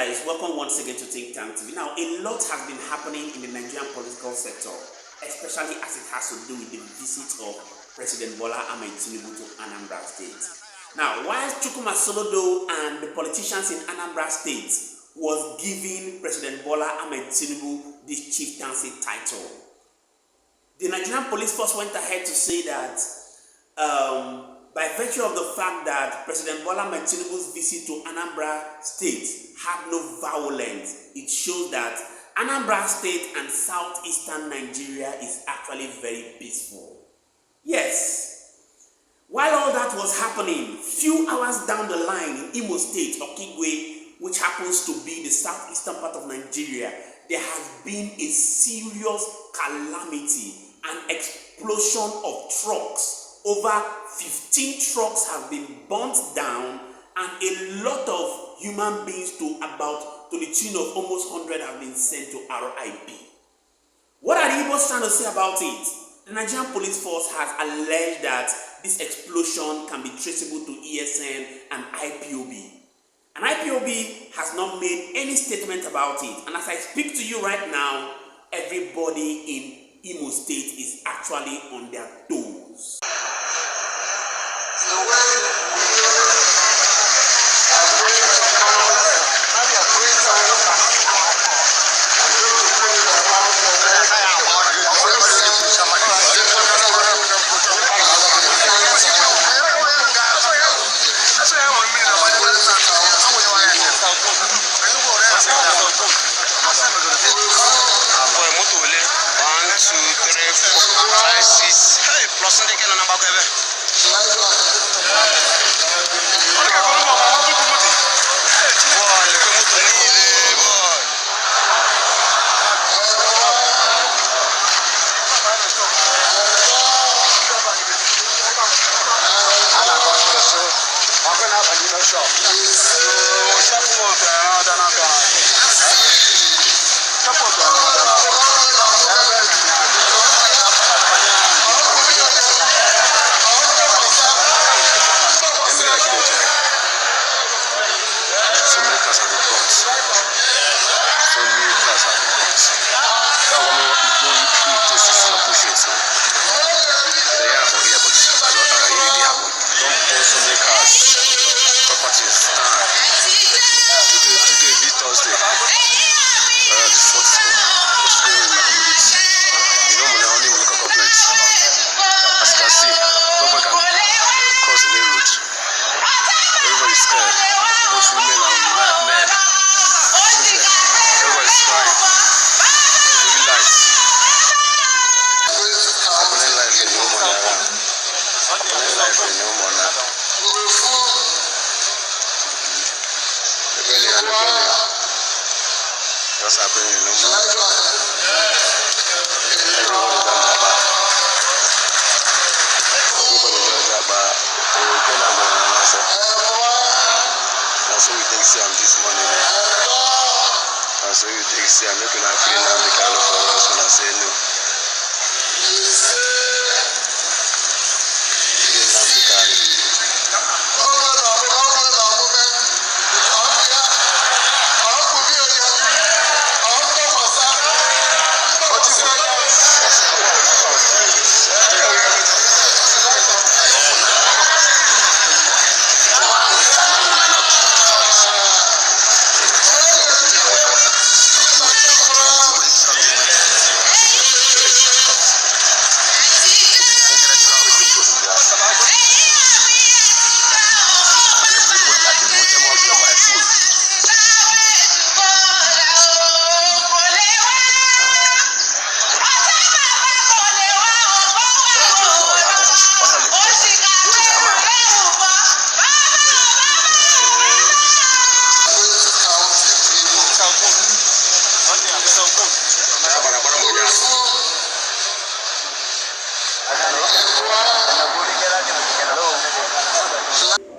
guys, welcome once again to Think Tank TV. Now, a lot has been happening in the Nigerian political sector, especially as it has to do with the visit of President Bola Ahmed Tinubu to Anambra State. Now, while Chukwuma Solodo and the politicians in Anambra State was giving President Bola Ahmed Tinubu this chieftaincy title, the Nigerian police force went ahead to say that by virtue of the fact that President Bola Ahmed Tinubu's visit to Anambra State had no violence, it shows that Anambra State and southeastern Nigeria is actually very peaceful. Yes, while all that was happening, few hours down the line in Imo State, Okigwe, which happens to be the southeastern part of Nigeria, there has been a serious calamity, an explosion of trucks. Over 15 trucks have been burnt down, and a lot of human beings to the tune of almost 100 have been sent to R.I.P. What are the Igbos trying to say about it? The Nigerian police force has alleged that this explosion can be traceable to ESN and ipob. And ipob has not made any statement about it. And as I speak to you right now, everybody in Imo State is actually on their toes.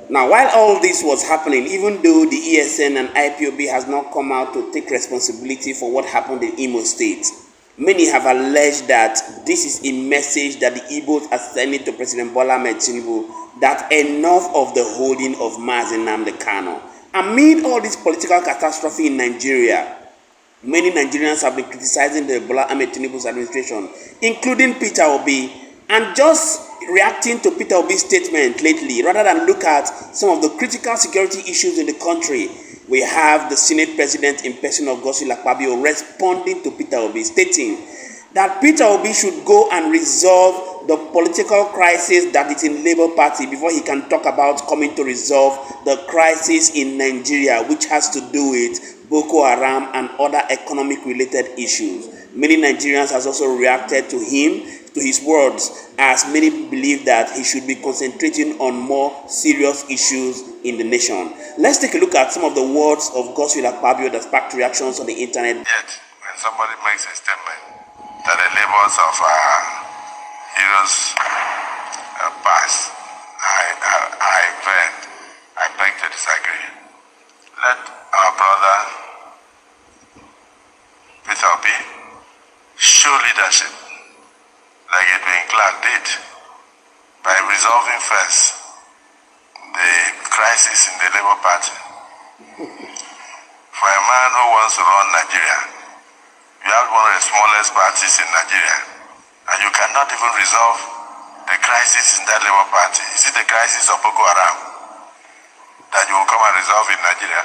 Now, while all this was happening, even though the ESN and ipob has not come out to take responsibility for what happened in Imo State, many have alleged that this is a message that the Igbos are sending to President Bola Ahmed Tinubu that enough of the holding of Nnamdi Kanu, Amid all this political catastrophe in Nigeria, many Nigerians have been criticizing the Bola Ahmed Tinubu's administration, including Peter Obi, and just reacting to Peter Obi's statement lately, rather than look at some of the critical security issues in the country. We have the Senate President in person of Godswill Akpabio responding to Peter Obi, stating that Peter Obi should go and resolve the political crisis that is in Labour Party before he can talk about coming to resolve the crisis in Nigeria, which has to do with Boko Haram and other economic related issues. Many Nigerians have also reacted to his words, as many believe that he should be concentrating on more serious issues in the nation. Let's take a look at some of the words of Godswill Akpabio that sparked reactions on the internet. Yet, when somebody makes a statement that the labors of our heroes pass, I beg to disagree. Let our brother Peter Obi show leadership like Edwin Clark did by resolving first the crisis in the Labour Party. For a man who wants to run Nigeria, you have one of the smallest parties in Nigeria, and you cannot even resolve the crisis in that Labour Party. Is it the crisis of Boko Haram that you will come and resolve in Nigeria?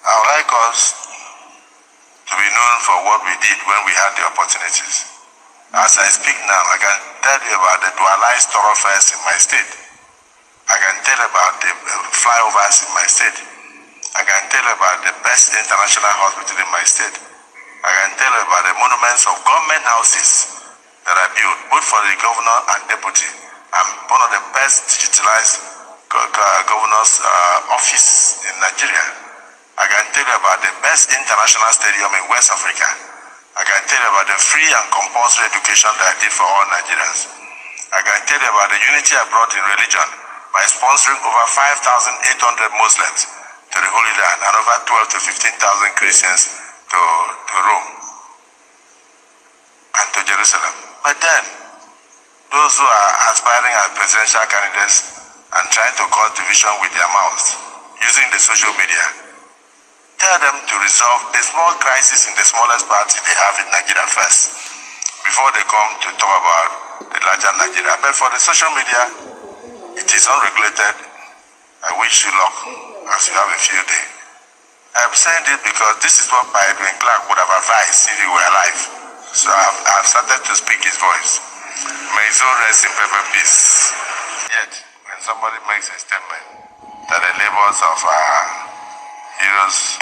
I would like us to be known for what we did when we had the opportunities. As I speak now, I can tell you about the dualized thoroughfares in my state. I can tell about the flyovers in my state. I can tell about the best international hospital in my state. I can tell about the monuments of government houses that are built, both for the governor and deputy. I'm one of the best digitalized governor's office in Nigeria. I can tell you about the best international stadium in West Africa. I can tell you about the free and compulsory education that I did for all Nigerians. I can tell you about the unity I brought in religion by sponsoring over 5,800 Muslims to the Holy Land and over 12 to 15,000 Christians to Rome and to Jerusalem. But then, those who are aspiring as presidential candidates and trying to cause division with their mouths using the social media, tell them to resolve the small crisis in the smallest party they have in Nigeria first, before they come to talk about the larger Nigeria. But for the social media, it is unregulated. I wish you luck as you have a field day. I'm saying this because this is what Edwin Clark would have advised if he were alive. So I've started to speak his voice. May his soul rest in perfect peace. Yet, when somebody makes a statement that the labors of our heroes